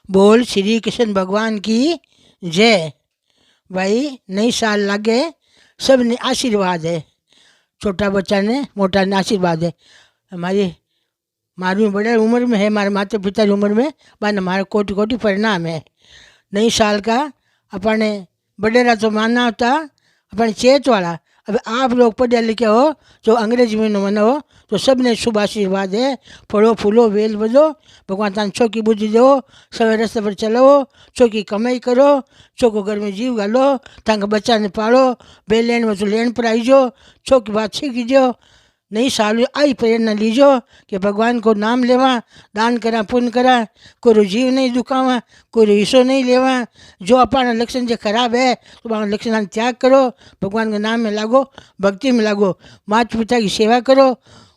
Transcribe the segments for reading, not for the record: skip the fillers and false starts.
बोल श्री कृष्ण भगवान की जय। भाई नई साल लागे, सब ने आशीर्वाद है। छोटा बच्चा ने मोटा ने आशीर्वाद है। हमारी मारी बड़े उम्र में है, हमारे माता पिता की उम्र में बाने हमारा कोटि कोटि परिणाम है। नई साल का अपने बडेरा तो मानना होता, अपने चेत वाला। अब आप लोग पढ़े लिखे हो जो अंग्रेजी में मनाओ तो सब ने शुभ आशीर्वाद है। फलो फूलो वेल बजो, भगवान तान छोकी बुद्धि दो, सवे रस्ते पर चलो, छोकी कमाई करो, छोको घर में जीव गालो, तंग बच्चा ने पालो, बे लेन में तो लेन पर आईजो, छोकी बात सीखी जो। नई साल आई प्रेरणा लीजो कि भगवान को नाम लेवा, दान करा, पुण्य करा, कोई जीव नहीं दुखावा, कोई हिस्सो नहीं लेवा। जो अपना लक्षण जो खराब है तो वहाँ लक्षण त्याग करो, भगवान के नाम में लागो, भक्ति में लागो, माता पिता की सेवा करो।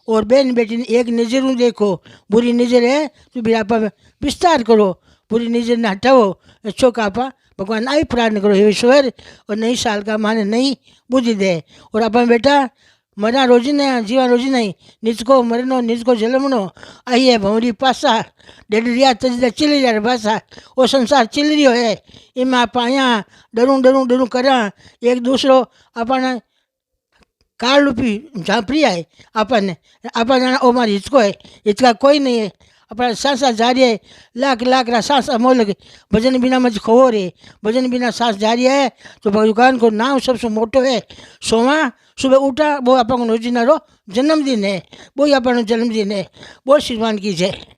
और बहन बेटी ने एक नज़र देखो, बुरी नज़र है तो भी आप विस्तार करो, बुरी नज़र ने हटाओ। अच्छो का आपा भगवान आई प्रार्थना करो, हे ईश्वर और नई साल का माने नई बुद्धि दे। और अपन बेटा मरा रोजी नहीं, जीवा रोजी नहीं, निजको मरनो निजको जन्मनो, आई है भंवरी पासा, डेडरिया तजदा चिली जा भाषा। वो संसार चिल रियो है, इमें आप आया डरूं डरूं डरूं करा, एक दूसरो अपन काल रूपी झांपड़ी है। अपन अपन जाना ओ मारी हिचको है, हिचका कोई नहीं है। अपना सांसा जारी है, लाख लाख रा सांसा मोल लगे, भजन बिना मज खो रे, भजन बिना सांस जारी है। तो भगवान को नाम सबसे मोटो है। सोवा सुबह उठा वो अपन रोजीना रो जन्मदिन है, वो ही अपन जन्मदिन है। वो श्रीमान की जय।